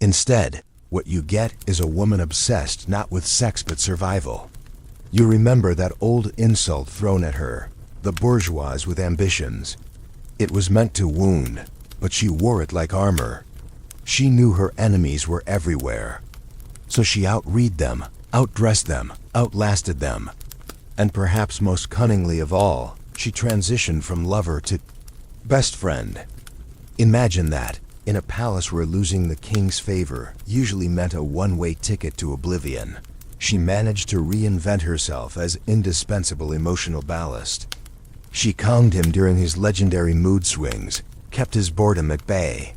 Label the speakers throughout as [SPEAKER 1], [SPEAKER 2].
[SPEAKER 1] Instead, what you get is a woman obsessed not with sex but survival. You remember that old insult thrown at her, the bourgeoise with ambitions. It was meant to wound, but she wore it like armor. She knew her enemies were everywhere. So she outread them, outdressed them, outlasted them. And perhaps most cunningly of all, she transitioned from lover to best friend. Imagine that, in a palace where losing the king's favor usually meant a one-way ticket to oblivion. She managed to reinvent herself as indispensable emotional ballast. She calmed him during his legendary mood swings, kept his boredom at bay.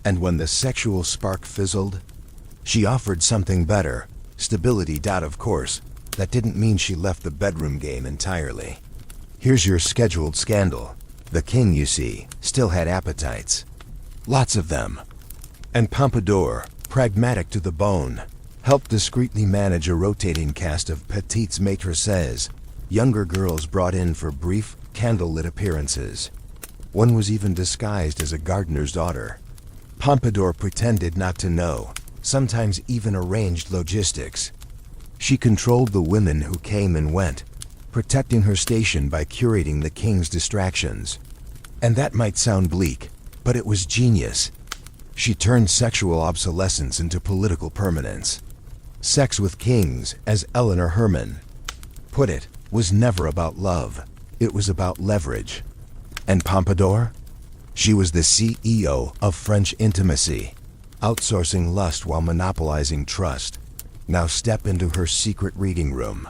[SPEAKER 1] And when the sexual spark fizzled, she offered something better, stability. Of course, that didn't mean she left the bedroom game entirely. Here's your scheduled scandal. The king, you see, still had appetites. Lots of them. And Pompadour, pragmatic to the bone, helped discreetly manage a rotating cast of petites maîtresses, younger girls brought in for brief, candlelit appearances. One was even disguised as a gardener's daughter. Pompadour pretended not to know, sometimes even arranged logistics. She controlled the women who came and went, protecting her station by curating the king's distractions. And that might sound bleak, but it was genius. She turned sexual obsolescence into political permanence. Sex with kings, as Eleanor Herman put it, was never about love. It was about leverage. And Pompadour? She was the CEO of French intimacy, outsourcing lust while monopolizing trust. Now step into her secret reading room.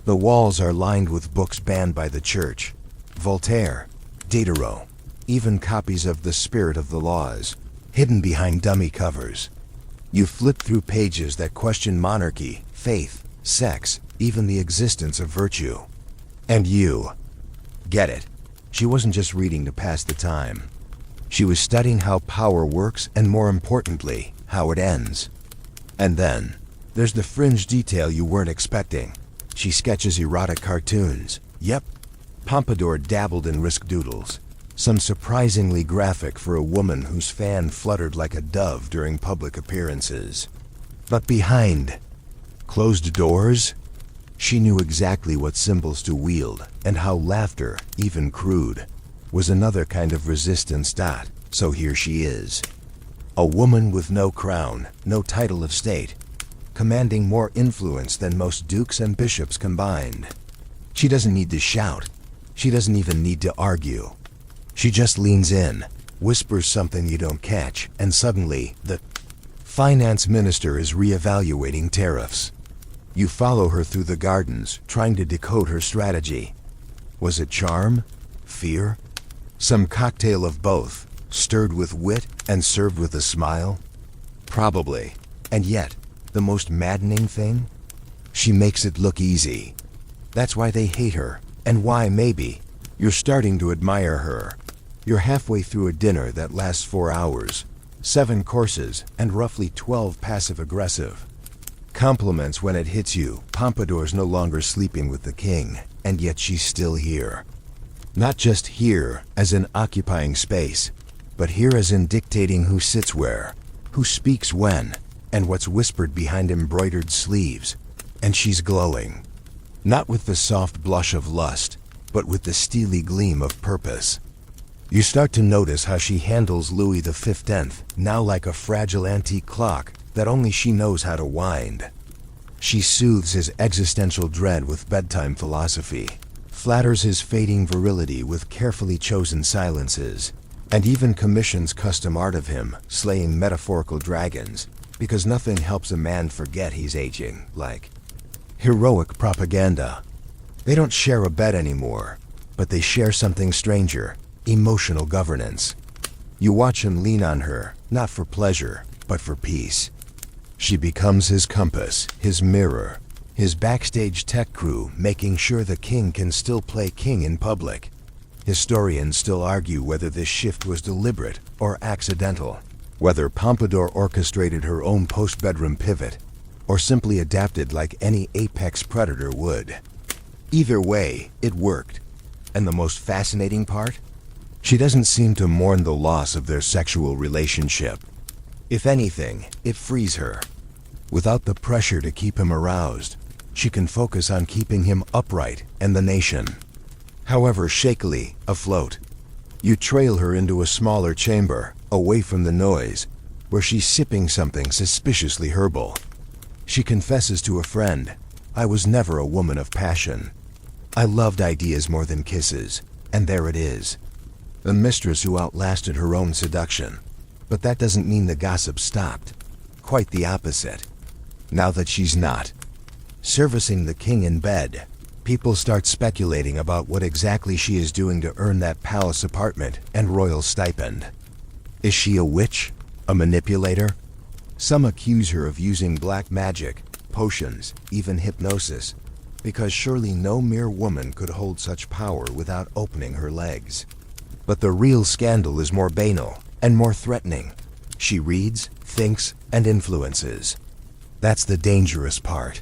[SPEAKER 1] The walls are lined with books banned by the church. Voltaire, Diderot, even copies of The Spirit of the Laws, hidden behind dummy covers. You flip through pages that question monarchy, faith, sex, even the existence of virtue. And you get it. She wasn't just reading to pass the time. She was studying how power works and, more importantly, how it ends. And then, there's the fringe detail you weren't expecting. She sketches erotic cartoons. Yep, Pompadour dabbled in risk doodles, some surprisingly graphic for a woman whose fan fluttered like a dove during public appearances. But behind closed doors, she knew exactly what symbols to wield and how laughter, even crude, was another kind of resistance. So here she is, a woman with no crown, no title of state, commanding more influence than most dukes and bishops combined. She doesn't need to shout. She doesn't even need to argue. She just leans in, whispers something you don't catch, and suddenly, the finance minister is reevaluating tariffs. You follow her through the gardens, trying to decode her strategy. Was it charm? Fear? Some cocktail of both, stirred with wit and served with a smile? Probably. And yet, the most maddening thing? She makes it look easy. That's why they hate her, and why, maybe, you're starting to admire her. You're halfway through a dinner that lasts 4 hours, 7 courses, and roughly 12 passive-aggressive compliments. When it hits you, Pompadour's no longer sleeping with the king, and yet she's still here. Not just here, as in occupying space, but here as in dictating who sits where, who speaks when, and what's whispered behind embroidered sleeves. And she's glowing. Not with the soft blush of lust, but with the steely gleam of purpose. You start to notice how she handles Louis XIV, now like a fragile antique clock that only she knows how to wind. She soothes his existential dread with bedtime philosophy, flatters his fading virility with carefully chosen silences, and even commissions custom art of him slaying metaphorical dragons, because nothing helps a man forget he's aging like heroic propaganda. They don't share a bed anymore, but they share something stranger, emotional governance. You watch him lean on her, not for pleasure, but for peace. She becomes his compass, his mirror, his backstage tech crew, making sure the king can still play king in public. Historians still argue whether this shift was deliberate or accidental, whether Pompadour orchestrated her own post-bedroom pivot, or simply adapted like any apex predator would. Either way, it worked. And the most fascinating part? She doesn't seem to mourn the loss of their sexual relationship. If anything, it frees her. Without the pressure to keep him aroused, she can focus on keeping him upright and the nation, however shakily, afloat. You trail her into a smaller chamber, away from the noise, where she's sipping something suspiciously herbal. She confesses to a friend, "I was never a woman of passion. I loved ideas more than kisses," and there it is. A mistress who outlasted her own seduction. But that doesn't mean the gossip stopped. Quite the opposite. Now that she's not servicing the king in bed, people start speculating about what exactly she is doing to earn that palace apartment and royal stipend. Is she a witch? A manipulator? Some accuse her of using black magic, potions, even hypnosis, because surely no mere woman could hold such power without opening her legs. But the real scandal is more banal and more threatening. She reads, thinks, and influences. That's the dangerous part.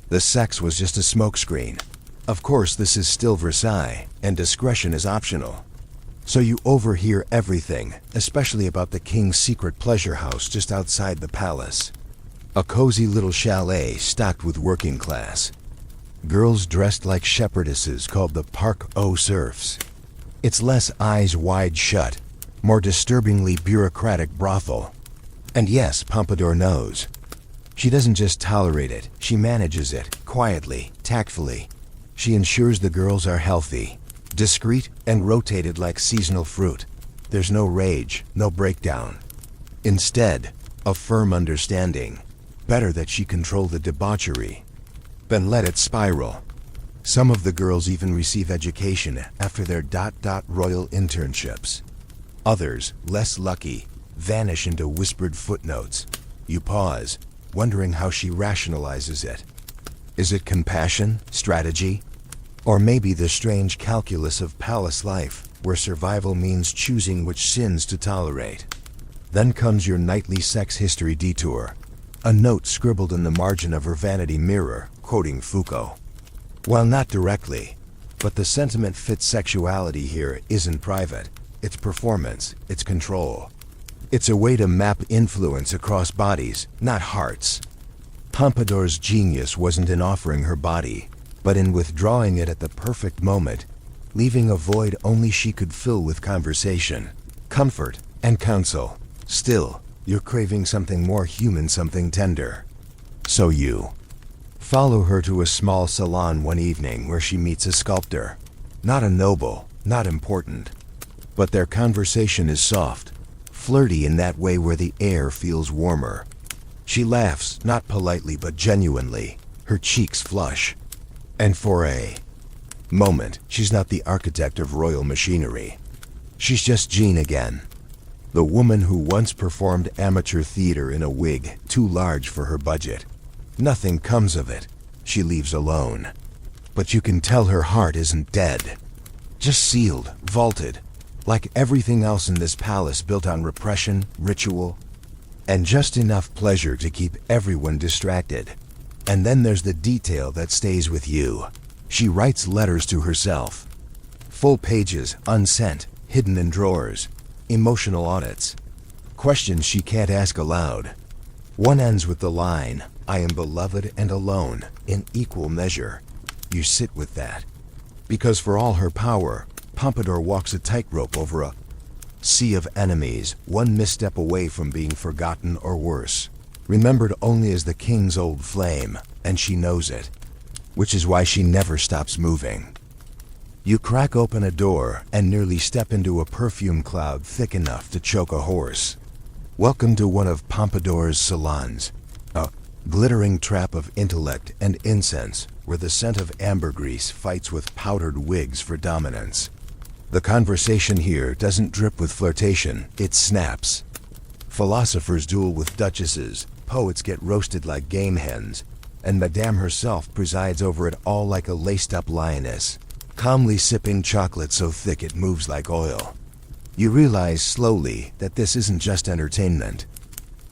[SPEAKER 1] The sex was just a smokescreen. Of course, this is still Versailles, and discretion is optional. So you overhear everything, especially about the king's secret pleasure house just outside the palace. A cozy little chalet stocked with working class. Girls dressed like shepherdesses called the Parc aux Cerfs. It's less eyes wide shut, more disturbingly bureaucratic brothel. And yes, Pompadour knows. She doesn't just tolerate it, she manages it, quietly, tactfully. She ensures the girls are healthy, discreet, and rotated like seasonal fruit. There's no rage, no breakdown. Instead, a firm understanding. Better that she control the debauchery than let it spiral. Some of the girls even receive education after their royal internships. Others, less lucky, vanish into whispered footnotes. You pause, wondering how she rationalizes it. Is it compassion, strategy? Or maybe the strange calculus of palace life, where survival means choosing which sins to tolerate? Then comes your nightly sex history detour. A note scribbled in the margin of her vanity mirror, quoting Foucault. While not directly, but the sentiment fits sexuality here isn't private. It's performance, it's control. It's a way to map influence across bodies, not hearts. Pompadour's genius wasn't in offering her body, but in withdrawing it at the perfect moment, leaving a void only she could fill with conversation, comfort, and counsel. Still, you're craving something more human, something tender. So you follow her to a small salon one evening where she meets a sculptor. Not a noble, not important. But their conversation is soft, flirty in that way where the air feels warmer. She laughs, not politely but genuinely, her cheeks flush. And for a moment, she's not the architect of royal machinery. She's just Jeanne again. The woman who once performed amateur theater in a wig too large for her budget. Nothing comes of it. She leaves alone. But you can tell her heart isn't dead. Just sealed, vaulted, like everything else in this palace built on repression, ritual, and just enough pleasure to keep everyone distracted. And then there's the detail that stays with you. She writes letters to herself. Full pages, unsent, hidden in drawers. Emotional audits. Questions she can't ask aloud. One ends with the line, "I am beloved and alone, in equal measure." You sit with that. Because for all her power, Pompadour walks a tightrope over a sea of enemies, one misstep away from being forgotten or worse. Remembered only as the king's old flame, and she knows it. Which is why she never stops moving. You crack open a door and nearly step into a perfume cloud thick enough to choke a horse. Welcome to one of Pompadour's salons. A glittering trap of intellect and incense, where the scent of ambergris fights with powdered wigs for dominance. The conversation here doesn't drip with flirtation, it snaps. Philosophers duel with duchesses, poets get roasted like game hens, and Madame herself presides over it all like a laced-up lioness, calmly sipping chocolate so thick it moves like oil. You realize slowly that this isn't just entertainment.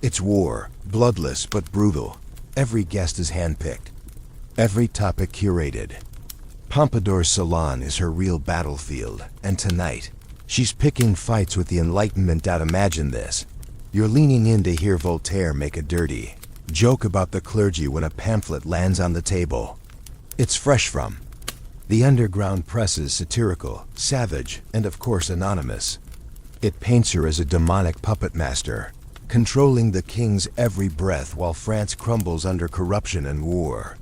[SPEAKER 1] It's war, bloodless but brutal. Every guest is handpicked, every topic curated. Pompadour's salon is her real battlefield, and tonight, she's picking fights with the Enlightenment. Imagine this. You're leaning in to hear Voltaire make a dirty joke about the clergy when a pamphlet lands on the table. It's fresh from the underground press's satirical, savage, and of course anonymous. It paints her as a demonic puppet master, controlling the king's every breath while France crumbles under corruption and war.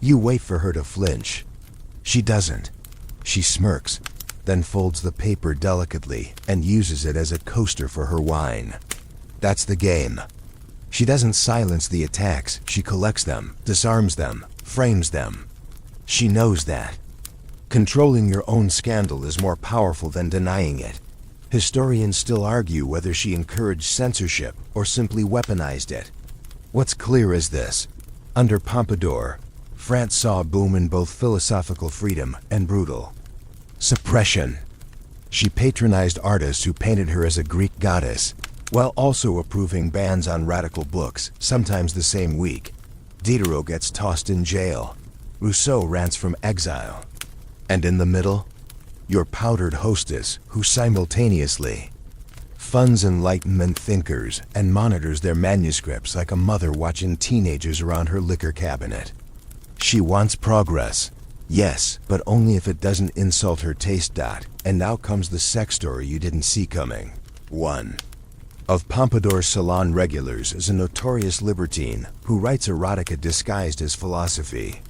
[SPEAKER 1] You wait for her to flinch. She doesn't. She smirks, then folds the paper delicately and uses it as a coaster for her wine. That's the game. She doesn't silence the attacks, she collects them, disarms them, frames them. She knows that. Controlling your own scandal is more powerful than denying it. Historians still argue whether she encouraged censorship or simply weaponized it. What's clear is this. Under Pompadour, France saw a boom in both philosophical freedom and brutal suppression. She patronized artists who painted her as a Greek goddess, while also approving bans on radical books, sometimes the same week. Diderot gets tossed in jail. Rousseau rants from exile. And in the middle, your powdered hostess who simultaneously funds Enlightenment thinkers and monitors their manuscripts like a mother watching teenagers around her liquor cabinet. She wants progress, yes, but only if it doesn't insult her taste. And now comes the sex story you didn't see coming. 1 of Pompadour's salon regulars is a notorious libertine who writes erotica disguised as philosophy.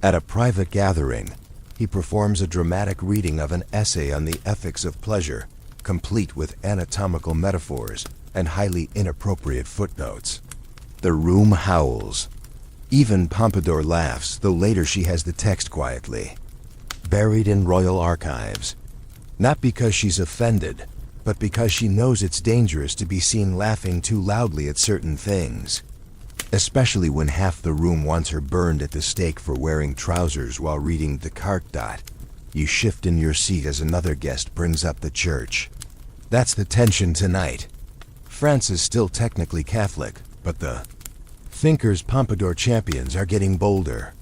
[SPEAKER 1] At a private gathering, he performs a dramatic reading of an essay on the ethics of pleasure, complete with anatomical metaphors and highly inappropriate footnotes. The room howls. Even Pompadour laughs, though later she has the text quietly buried in royal archives. Not because she's offended, but because she knows it's dangerous to be seen laughing too loudly at certain things. Especially when half the room wants her burned at the stake for wearing trousers while reading Descartes. You shift in your seat as another guest brings up the church. That's the tension tonight. France is still technically Catholic, but the thinkers Pompadour champions are getting bolder.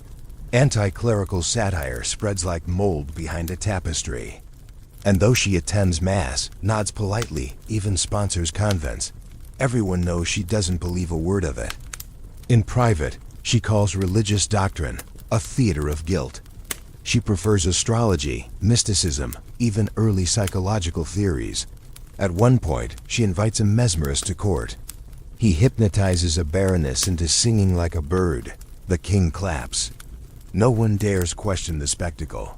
[SPEAKER 1] Anti-clerical satire spreads like mold behind a tapestry. And though she attends mass, nods politely, even sponsors convents, everyone knows she doesn't believe a word of it. In private, she calls religious doctrine a theater of guilt. She prefers astrology, mysticism, even early psychological theories. At one point, she invites a mesmerist to court. He hypnotizes a baroness into singing like a bird. The king claps. No one dares question the spectacle.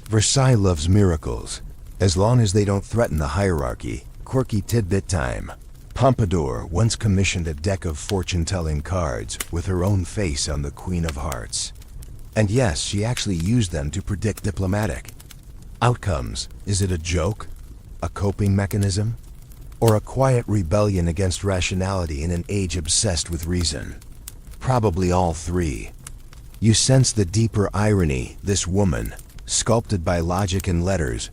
[SPEAKER 1] Versailles loves miracles, as long as they don't threaten the hierarchy. Quirky tidbit time. Pompadour once commissioned a deck of fortune-telling cards with her own face on the Queen of Hearts. And yes, she actually used them to predict diplomatic outcomes. Is it a joke? A coping mechanism? Or a quiet rebellion against rationality in an age obsessed with reason? Probably all three. You sense the deeper irony. This woman, sculpted by logic and letters,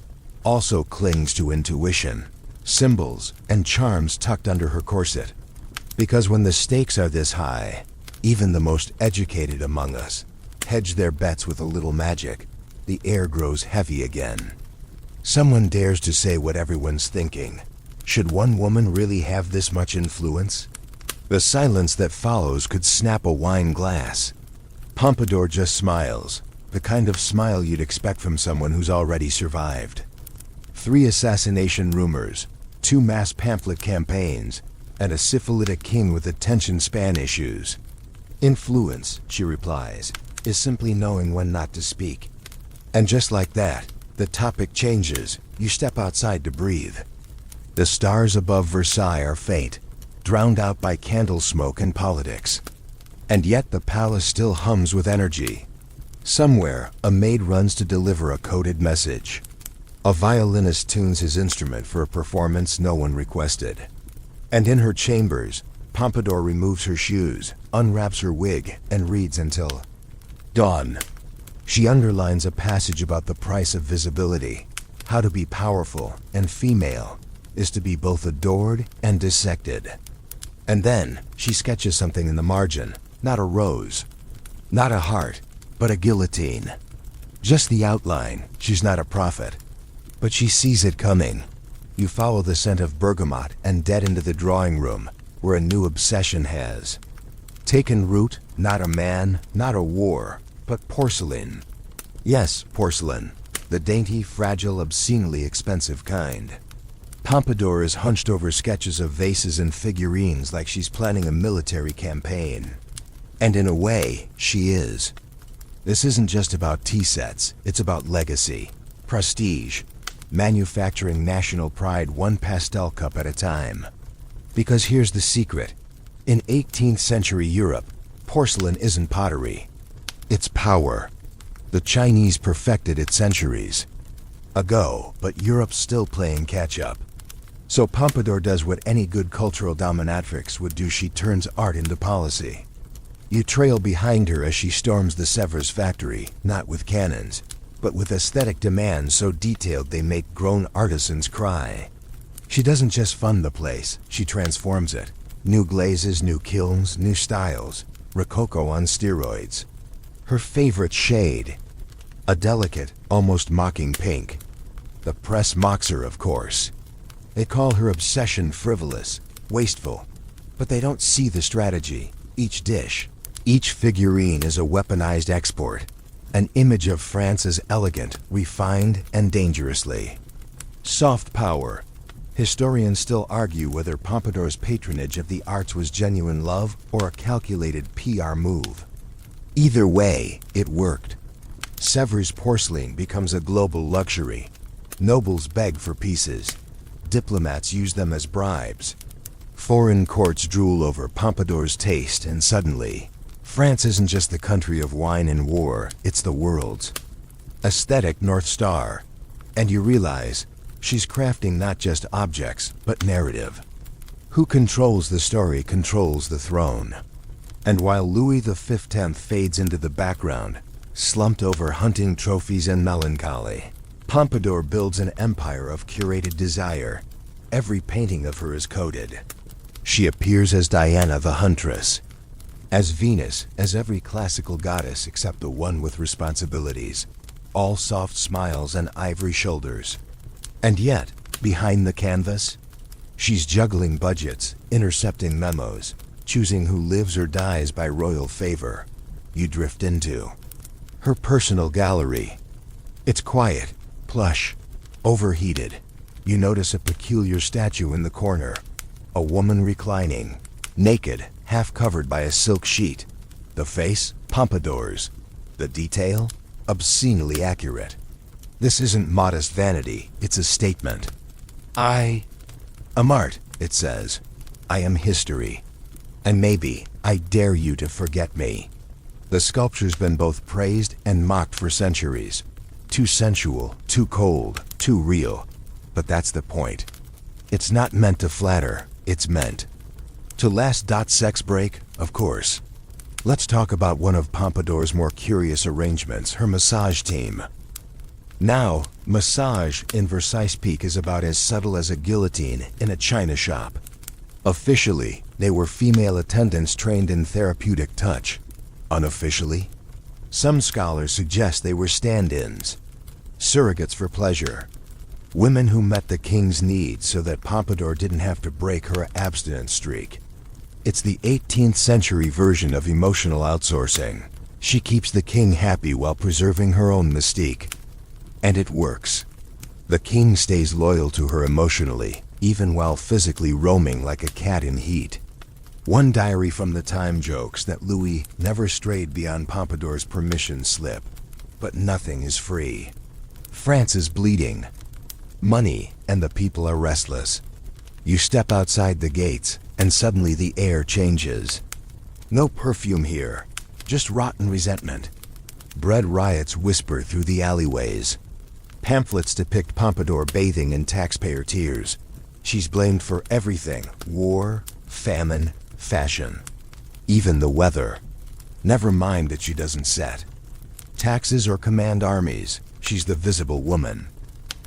[SPEAKER 1] also clings to intuition, symbols, and charms tucked under her corset. Because when the stakes are this high, even the most educated among us hedge their bets with a little magic. The air grows heavy again. Someone dares to say what everyone's thinking. Should one woman really have this much influence? The silence that follows could snap a wine glass. Pompadour just smiles, the kind of smile you'd expect from someone who's already survived 3 assassination rumors, 2 mass pamphlet campaigns, and a syphilitic king with attention span issues. Influence, she replies, is simply knowing when not to speak. And just like that, the topic changes. You step outside to breathe. The stars above Versailles are faint, drowned out by candle smoke and politics. And yet the palace still hums with energy. Somewhere, a maid runs to deliver a coded message. A violinist tunes his instrument for a performance no one requested. And in her chambers, Pompadour removes her shoes, unwraps her wig, and reads until dawn. She underlines a passage about the price of visibility. How to be powerful and female is to be both adored and dissected. And then she sketches something in the margin. Not a rose, not a heart, but a guillotine. Just the outline. She's not a prophet, but she sees it coming. You follow the scent of bergamot and dead into the drawing room, where a new obsession has taken root. Not a man, not a war, but porcelain. Yes, porcelain. The dainty, fragile, obscenely expensive kind. Pompadour is hunched over sketches of vases and figurines like she's planning a military campaign. And in a way, she is. This isn't just about tea sets, it's about legacy, prestige, manufacturing national pride one pastel cup at a time. Because here's the secret. In 18th century Europe, porcelain isn't pottery. It's power. The Chinese perfected it centuries ago, but Europe's still playing catch-up. So Pompadour does what any good cultural dominatrix would do. She turns art into policy. You trail behind her as she storms the Sèvres factory, not with cannons, but with aesthetic demands so detailed they make grown artisans cry. She doesn't just fund the place, she transforms it. New glazes, new kilns, new styles. Rococo on steroids. Her favorite shade, a delicate, almost mocking pink. The press mocks her, of course. They call her obsession frivolous, wasteful, but they don't see the strategy. Each dish, each figurine is a weaponized export, an image of France as elegant, refined, and dangerously soft power. Historians still argue whether Pompadour's patronage of the arts was genuine love or a calculated PR move. Either way, it worked. Sèvres porcelain becomes a global luxury. Nobles beg for pieces. Diplomats use them as bribes. Foreign courts drool over Pompadour's taste, and suddenly, France isn't just the country of wine and war, it's the world's aesthetic North Star. And you realize, she's crafting not just objects, but narrative. Who controls the story controls the throne. And while Louis XV fades into the background, slumped over hunting trophies and melancholy, Pompadour builds an empire of curated desire. Every painting of her is coded. She appears as Diana the Huntress, as Venus, as every classical goddess except the one with responsibilities, all soft smiles and ivory shoulders. And yet, behind the canvas, she's juggling budgets, intercepting memos, choosing who lives or dies by royal favor. You drift into her personal gallery. It's quiet, plush, overheated. You notice a peculiar statue in the corner. A woman reclining, naked, half covered by a silk sheet. The face, Pompadour's. The detail, obscenely accurate. This isn't modest vanity, it's a statement. I am art, it says. I am history. And maybe I dare you to forget me. The sculpture's been both praised and mocked for centuries. Too sensual, too cold, too real. But that's the point. It's not meant to flatter, it's meant to last. Sex break, of course. Let's talk about one of Pompadour's more curious arrangements, her massage team. Now, massage in Versailles Peak is about as subtle as a guillotine in a china shop. Officially, they were female attendants trained in therapeutic touch. Unofficially, some scholars suggest they were stand-ins, surrogates for pleasure. Women who met the king's needs so that Pompadour didn't have to break her abstinence streak. It's the 18th century version of emotional outsourcing. She keeps the king happy while preserving her own mystique. And it works. The king stays loyal to her emotionally, even while physically roaming like a cat in heat. One diary from the time jokes that Louis never strayed beyond Pompadour's permission slip. But nothing is free. France is bleeding. Money and the people are restless. You step outside the gates, and suddenly the air changes. No perfume here, just rotten resentment. Bread riots whisper through the alleyways. Pamphlets depict Pompadour bathing in taxpayer tears. She's blamed for everything: war, famine, fashion, even the weather. Never mind that she doesn't set taxes or command armies. She's the visible woman,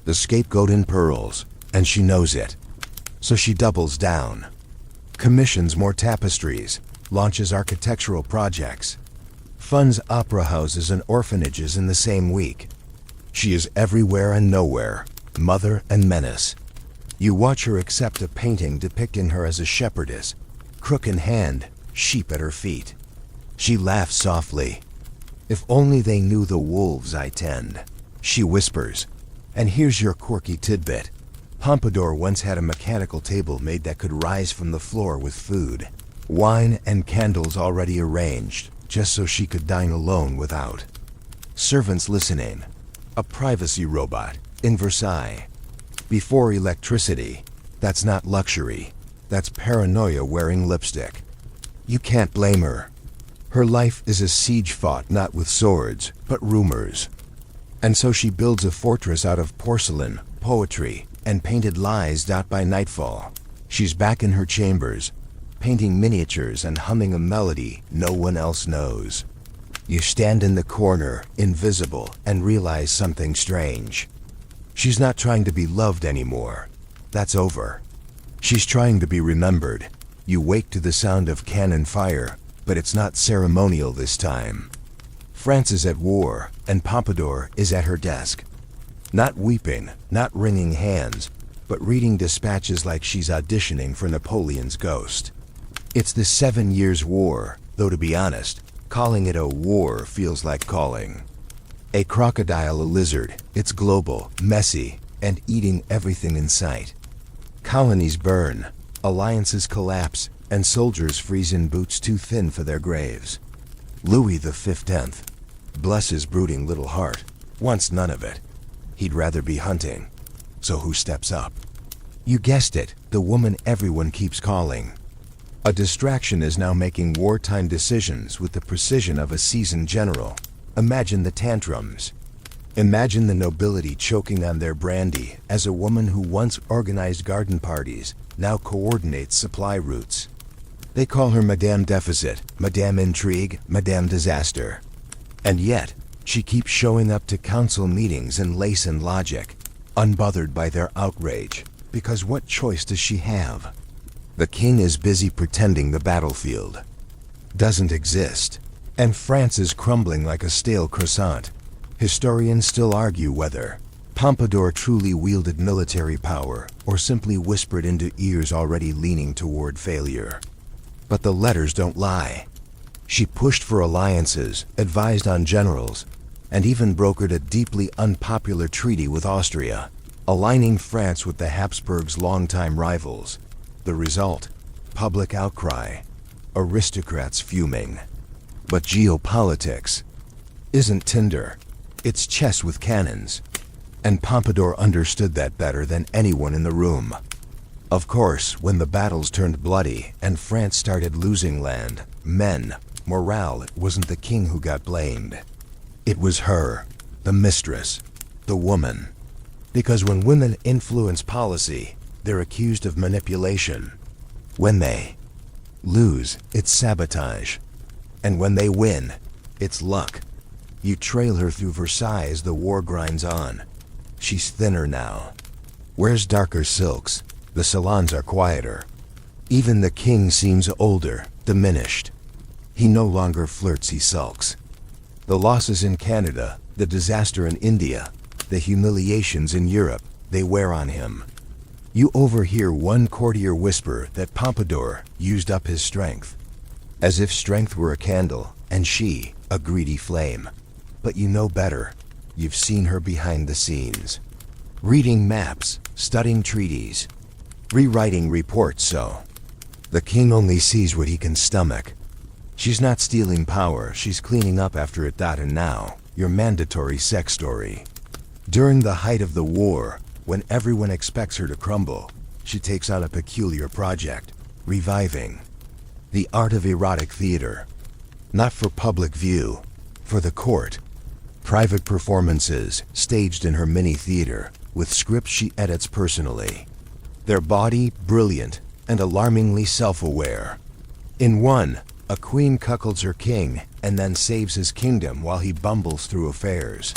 [SPEAKER 1] the scapegoat in pearls, and she knows it. So she doubles down. Commissions more tapestries, launches architectural projects, funds opera houses and orphanages in the same week. She is everywhere and nowhere, mother and menace. You watch her accept a painting depicting her as a shepherdess, crook in hand, sheep at her feet. She laughs softly. "If only they knew the wolves I tend," she whispers. And here's your quirky tidbit. Pompadour once had a mechanical table made that could rise from the floor with food, wine, and candles already arranged, just so she could dine alone without servants listening. A privacy robot in Versailles. Before electricity, that's not luxury. That's paranoia wearing lipstick. You can't blame her. Her life is a siege fought not with swords, but rumors. And so she builds a fortress out of porcelain, poetry, and painted lies. By nightfall, she's back in her chambers, painting miniatures and humming a melody no one else knows. You stand in the corner, invisible, and realize something strange. She's not trying to be loved anymore. That's over. She's trying to be remembered. You wake to the sound of cannon fire, but it's not ceremonial this time. France is at war, and Pompadour is at her desk. Not weeping, not wringing hands, but reading dispatches like she's auditioning for Napoleon's ghost. It's the 7 Years' War, though to be honest, calling it a war feels like calling a crocodile a lizard. It's global, messy, and eating everything in sight. Colonies burn, alliances collapse, and soldiers freeze in boots too thin for their graves. Louis XIV, bless his brooding little heart, wants none of it. He'd rather be hunting. So who steps up? You guessed it, the woman everyone keeps calling. A distraction is now making wartime decisions with the precision of a seasoned general. Imagine the tantrums. Imagine the nobility choking on their brandy as a woman who once organized garden parties now coordinates supply routes. They call her Madame Deficit, Madame Intrigue, Madame Disaster. And yet, she keeps showing up to council meetings in lace and logic, unbothered by their outrage, because what choice does she have? The king is busy pretending the battlefield doesn't exist, and France is crumbling like a stale croissant. Historians still argue whether Pompadour truly wielded military power or simply whispered into ears already leaning toward failure. But the letters don't lie. She pushed for alliances, advised on generals, and even brokered a deeply unpopular treaty with Austria, aligning France with the Habsburgs' longtime rivals. The result? Public outcry. Aristocrats fuming. But geopolitics isn't Tinder. It's chess with cannons. And Pompadour understood that better than anyone in the room. Of course, when the battles turned bloody and France started losing land, men, morale, it wasn't the king who got blamed. It was her, the mistress, the woman. Because when women influence policy, they're accused of manipulation. When they lose, it's sabotage. And when they win, it's luck. You trail her through Versailles as the war grinds on. She's thinner now. Wears darker silks. The salons are quieter. Even the king seems older, diminished. He no longer flirts, he sulks. The losses in Canada, the disaster in India, the humiliations in Europe, they wear on him. You overhear one courtier whisper that Pompadour used up his strength. As if strength were a candle, and she, a greedy flame. But you know better. You've seen her behind the scenes. Reading maps, studying treaties, rewriting reports so the king only sees what he can stomach. She's not stealing power, she's cleaning up after it. And now, your mandatory sex story. During the height of the war, when everyone expects her to crumble, she takes on a peculiar project, reviving the art of erotic theater. Not for public view, for the court. Private performances, staged in her mini theater, with scripts she edits personally. Their body, brilliant, and alarmingly self-aware. In one, a queen cuckolds her king, and then saves his kingdom while he bumbles through affairs.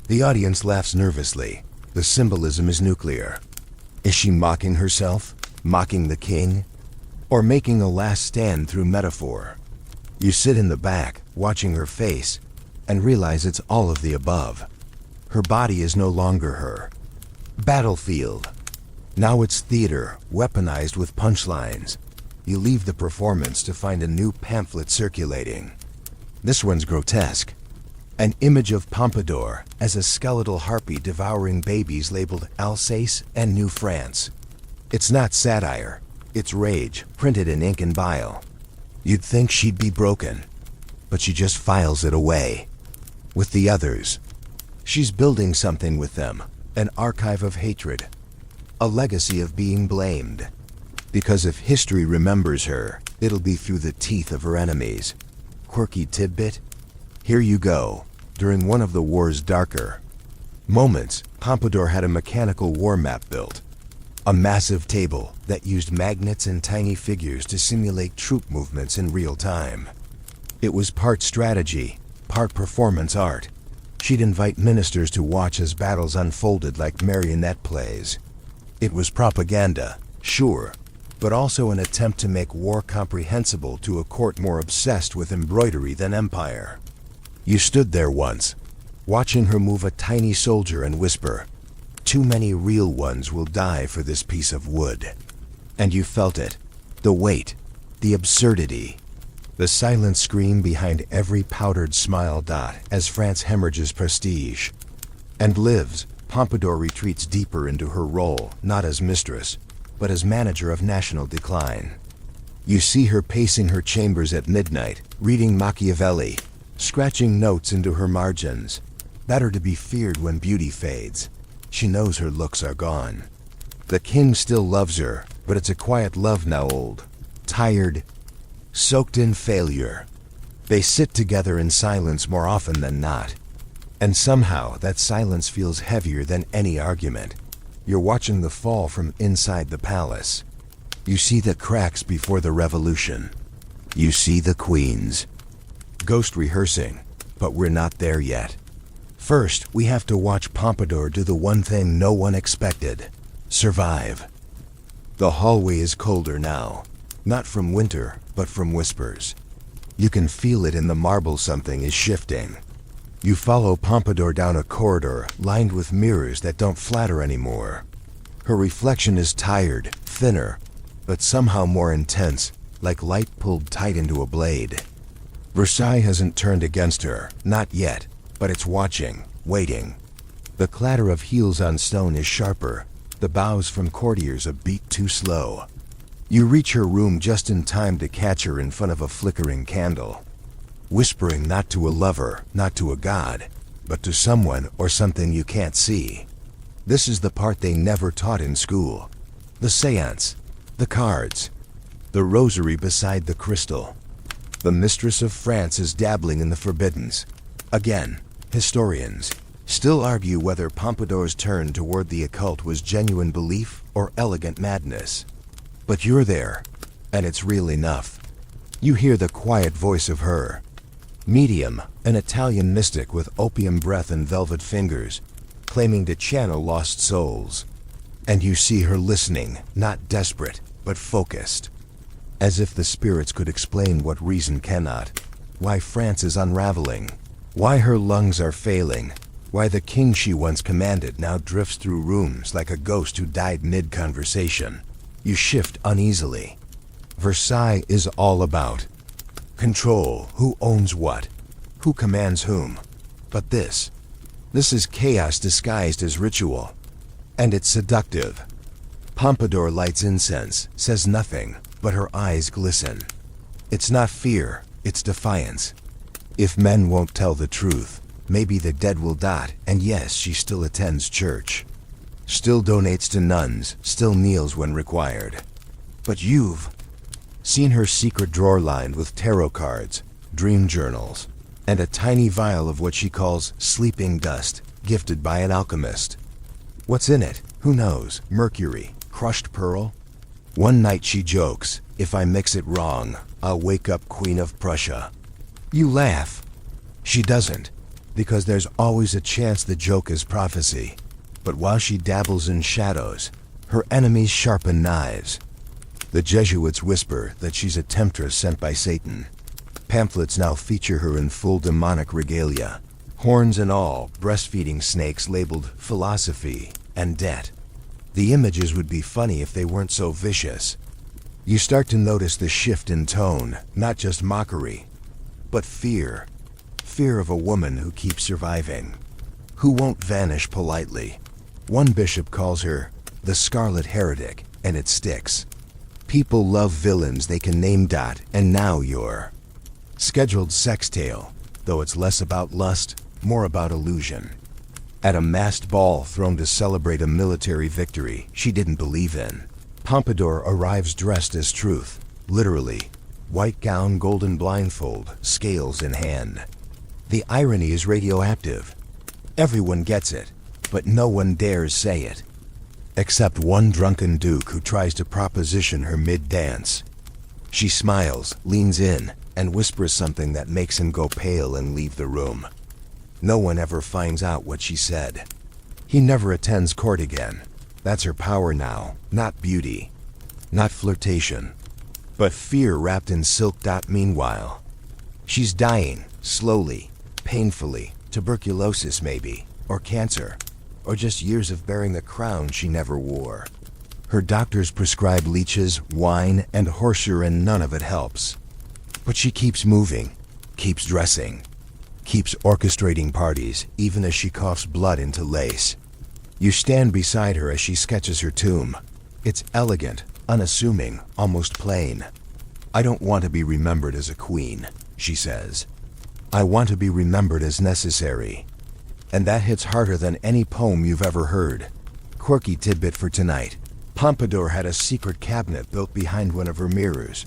[SPEAKER 1] The audience laughs nervously. The symbolism is nuclear. Is she mocking herself? Mocking the king? Or making a last stand through metaphor? You sit in the back, watching her face, and realize it's all of the above. Her body is no longer her battlefield. Now it's theater, weaponized with punchlines. You leave the performance to find a new pamphlet circulating. This one's grotesque. An image of Pompadour as a skeletal harpy devouring babies labeled Alsace and New France. It's not satire, it's rage, printed in ink and bile. You'd think she'd be broken, but she just files it away. With the others, she's building something with them, an archive of hatred, a legacy of being blamed. Because if history remembers her, it'll be through the teeth of her enemies. Quirky tidbit? Here you go. During one of the war's darker moments, Pompadour had a mechanical war map built. A massive table that used magnets and tiny figures to simulate troop movements in real time. It was part strategy, part performance art. She'd invite ministers to watch as battles unfolded like marionette plays. It was propaganda, sure, but also an attempt to make war comprehensible to a court more obsessed with embroidery than empire. You stood there once, watching her move a tiny soldier and whisper, "Too many real ones will die for this piece of wood." And you felt it, the weight, the absurdity, the silent scream behind every powdered smile dot as France hemorrhages prestige. And lives, Pompadour retreats deeper into her role, not as mistress, but as manager of national decline. You see her pacing her chambers at midnight, reading Machiavelli, scratching notes into her margins. Better to be feared when beauty fades. She knows her looks are gone. The king still loves her, but it's a quiet love now, old, tired, soaked in failure. They sit together in silence more often than not. And somehow that silence feels heavier than any argument. You're watching the fall from inside the palace. You see the cracks before the revolution. You see the queens. Ghost rehearsing, but we're not there yet. First, we have to watch Pompadour do the one thing no one expected: survive. The hallway is colder now, not from winter, but from whispers. You can feel it in the marble. Something is shifting. You follow Pompadour down a corridor lined with mirrors that don't flatter anymore. Her reflection is tired, thinner, but somehow more intense, like light pulled tight into a blade. Versailles hasn't turned against her, not yet, but it's watching, waiting. The clatter of heels on stone is sharper, the bows from courtiers a beat too slow. You reach her room just in time to catch her in front of a flickering candle, whispering not to a lover, not to a god, but to someone or something you can't see. This is the part they never taught in school. The seance, the cards, the rosary beside the crystal. The Mistress of France is dabbling in the forbiddens. Again, historians still argue whether Pompadour's turn toward the occult was genuine belief or elegant madness. But you're there, and it's real enough. You hear the quiet voice of her, medium, an Italian mystic with opium breath and velvet fingers, claiming to channel lost souls. And you see her listening, not desperate, but focused. As if the spirits could explain what reason cannot. Why France is unraveling. Why her lungs are failing. Why the king she once commanded now drifts through rooms like a ghost who died mid-conversation. You shift uneasily. Versailles is all about control. Who owns what? Who commands whom? But this is chaos disguised as ritual. And it's seductive. Pompadour lights incense, says nothing, but her eyes glisten. It's not fear, it's defiance. If men won't tell the truth, maybe the dead will dot. And yes, she still attends church. Still donates to nuns, still kneels when required. But you've seen her secret drawer lined with tarot cards, dream journals, and a tiny vial of what she calls sleeping dust, gifted by an alchemist. What's in it? Who knows? Mercury, crushed pearl? One night she jokes, if I mix it wrong, I'll wake up Queen of Prussia. You laugh. She doesn't, because there's always a chance the joke is prophecy. But while she dabbles in shadows, her enemies sharpen knives. The Jesuits whisper that she's a temptress sent by Satan. Pamphlets now feature her in full demonic regalia, horns and all, breastfeeding snakes labeled philosophy and debt. The images would be funny if they weren't so vicious. You start to notice the shift in tone, not just mockery, but fear. Fear of a woman who keeps surviving, who won't vanish politely. One bishop calls her the Scarlet Heretic, and it sticks. People love villains they can name. And now you're scheduled sex tale, though it's less about lust, more about illusion. At a masked ball thrown to celebrate a military victory she didn't believe in, Pompadour arrives dressed as truth, literally. White gown, golden blindfold, scales in hand. The irony is radioactive. Everyone gets it, but no one dares say it. Except one drunken duke who tries to proposition her mid-dance. She smiles, leans in, and whispers something that makes him go pale and leave the room. No one ever finds out what she said. He never attends court again. That's her power now, not beauty, not flirtation, but fear wrapped in silk. Meanwhile, she's dying, slowly, painfully, tuberculosis maybe, or cancer, or just years of bearing the crown she never wore. Her doctors prescribe leeches, wine, and horseshoe, and none of it helps. But she keeps moving, keeps dressing, keeps orchestrating parties, even as she coughs blood into lace. You stand beside her as she sketches her tomb. It's elegant, unassuming, almost plain. "I don't want to be remembered as a queen," she says. "I want to be remembered as necessary." And that hits harder than any poem you've ever heard. Quirky tidbit for tonight. Pompadour had a secret cabinet built behind one of her mirrors.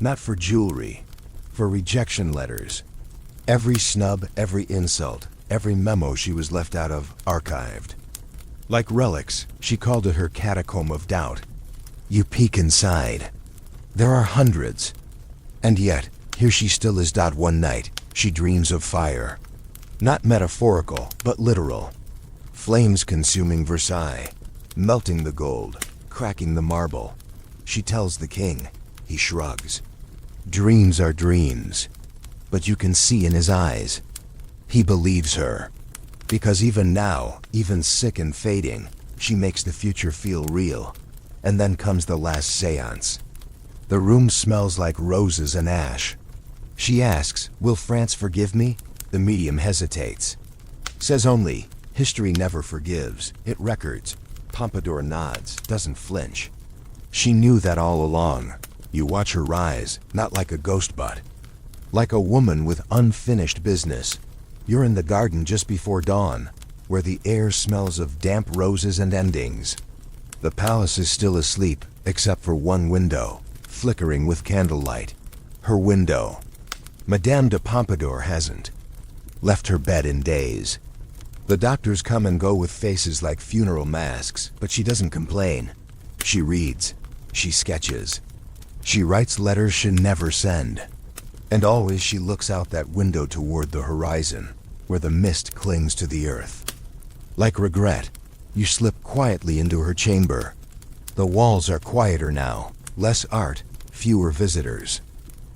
[SPEAKER 1] Not for jewelry, for rejection letters. Every snub, every insult, every memo she was left out of, archived. Like relics, she called it her catacomb of doubt. You peek inside. There are hundreds. And yet, here she still is. One night, she dreams of fire. Not metaphorical, but literal. Flames consuming Versailles, melting the gold, cracking the marble. She tells the king. He shrugs. Dreams are dreams. But you can see in his eyes. He believes her. Because even now, even sick and fading, she makes the future feel real. And then comes the last seance. The room smells like roses and ash. She asks, "Will France forgive me?" The medium hesitates. Says only, "History never forgives, it records." Pompadour nods, doesn't flinch. She knew that all along. You watch her rise, not like a ghost but like a woman with unfinished business. You're in the garden just before dawn, where the air smells of damp roses and endings. The palace is still asleep, except for one window, flickering with candlelight. Her window. Madame de Pompadour hasn't left her bed in days. The doctors come and go with faces like funeral masks, but she doesn't complain. She reads. She sketches. She writes letters she'll never send. And always she looks out that window toward the horizon, where the mist clings to the earth. Like regret, you slip quietly into her chamber. The walls are quieter now, less art, fewer visitors.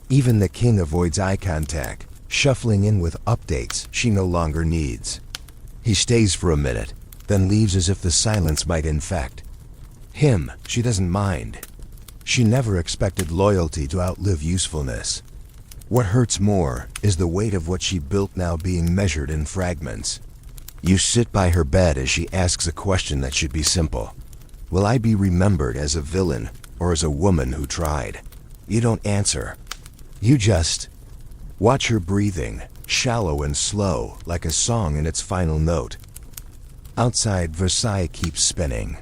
[SPEAKER 1] Even the king avoids eye contact, shuffling in with updates she no longer needs. He stays for a minute, then leaves as if the silence might infect. Him, she doesn't mind. She never expected loyalty to outlive usefulness. What hurts more is the weight of what she built now being measured in fragments. You sit by her bed as she asks a question that should be simple. Will I be remembered as a villain or as a woman who tried? You don't answer. You just watch her breathing, shallow and slow, like a song in its final note. Outside, Versailles keeps spinning.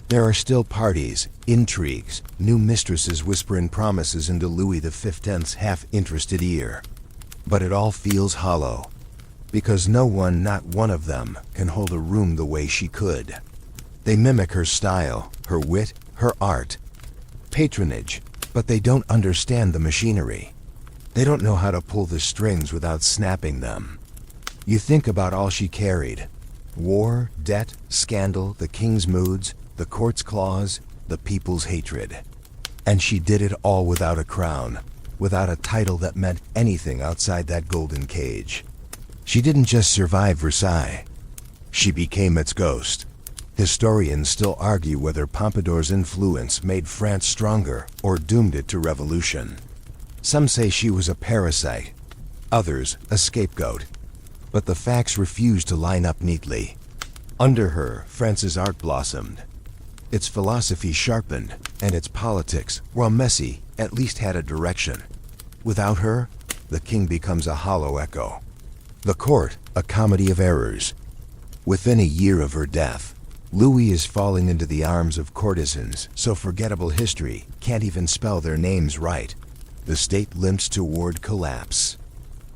[SPEAKER 1] There are still parties, intrigues, new mistresses whispering promises into Louis XV's half-interested ear. But it all feels hollow, because no one, not one of them, can hold a room the way she could. They mimic her style, her wit, her art, patronage, but they don't understand the machinery. They don't know how to pull the strings without snapping them. You think about all she carried. War, debt, scandal, the king's moods, the court's claws, the people's hatred. And she did it all without a crown, without a title that meant anything outside that golden cage. She didn't just survive Versailles. She became its ghost. Historians still argue whether Pompadour's influence made France stronger or doomed it to revolution. Some say she was a parasite, others a scapegoat. But the facts refuse to line up neatly. Under her, France's art blossomed. Its philosophy sharpened, and its politics, while messy, at least had a direction. Without her, the king becomes a hollow echo. The court, a comedy of errors. Within a year of her death, Louis is falling into the arms of courtesans so forgettable history can't even spell their names right. The state limps toward collapse.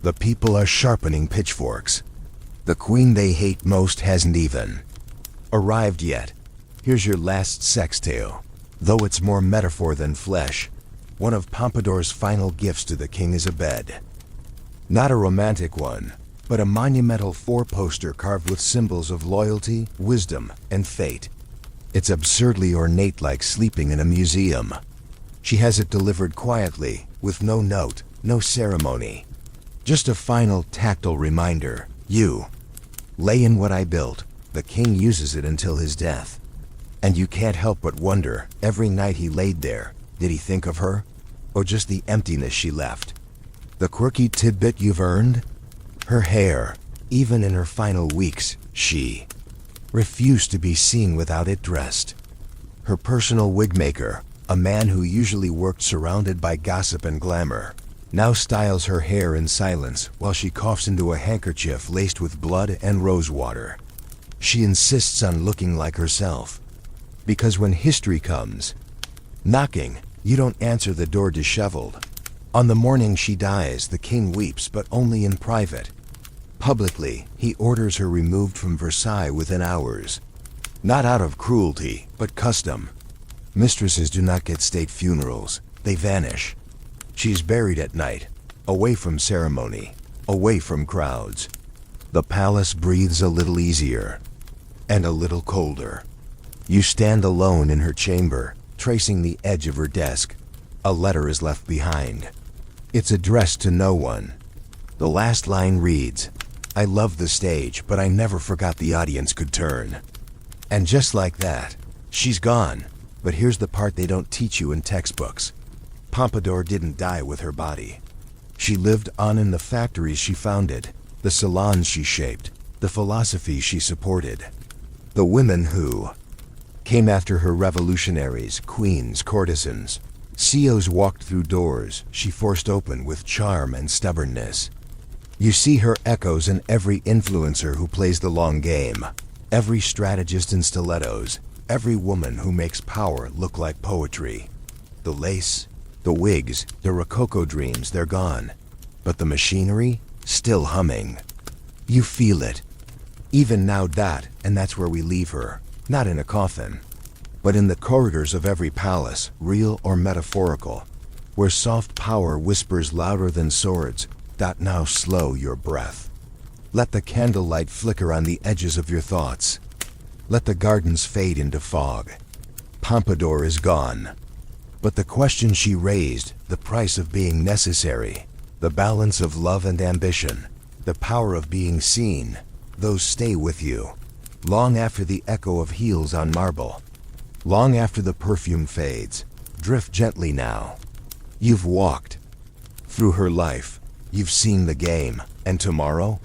[SPEAKER 1] The people are sharpening pitchforks. The queen they hate most hasn't even arrived yet. Here's your last sex tale. Though it's more metaphor than flesh, one of Pompadour's final gifts to the king is a bed. Not a romantic one, but a monumental four-poster carved with symbols of loyalty, wisdom, and fate. It's absurdly ornate, like sleeping in a museum. She has it delivered quietly, with no note, no ceremony. Just a final tactile reminder. You lay in what I built. The king uses it until his death. And you can't help but wonder, every night he laid there, did he think of her? Or just the emptiness she left? The quirky tidbit you've earned? Her hair. Even in her final weeks, she refused to be seen without it dressed. Her personal wig maker, a man who usually worked surrounded by gossip and glamour, now styles her hair in silence while she coughs into a handkerchief laced with blood and rosewater. She insists on looking like herself. Because when history comes knocking, you don't answer the door disheveled. On the morning she dies, the king weeps, but only in private. Publicly, he orders her removed from Versailles within hours. Not out of cruelty, but custom. Mistresses do not get state funerals. They vanish. She's buried at night, away from ceremony, away from crowds. The palace breathes a little easier, and a little colder. You stand alone in her chamber, tracing the edge of her desk. A letter is left behind. It's addressed to no one. The last line reads, "I love the stage, but I never forgot the audience could turn." And just like that, she's gone. But here's the part they don't teach you in textbooks. Pompadour didn't die with her body. She lived on in the factories she founded, the salons she shaped, the philosophy she supported. The women who came after her, revolutionaries, queens, courtesans, CEOs, walked through doors she forced open with charm and stubbornness. You see her echoes in every influencer who plays the long game, every strategist in stilettos, every woman who makes power look like poetry. The lace, the wigs, the Rococo dreams, they're gone. But the machinery, still humming. You feel it. Even now, and that's where we leave her. Not in a coffin, but in the corridors of every palace, real or metaphorical, where soft power whispers louder than swords. Now slow your breath. Let the candlelight flicker on the edges of your thoughts. Let the gardens fade into fog. Pompadour is gone. But the question she raised, the price of being necessary, the balance of love and ambition, the power of being seen, those stay with you. Long after the echo of heels on marble. Long after the perfume fades. Drift gently now. You've walked through her life. You've seen the game. And tomorrow?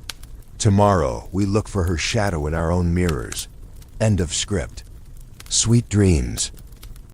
[SPEAKER 1] Tomorrow, we look for her shadow in our own mirrors. End of script. Sweet dreams.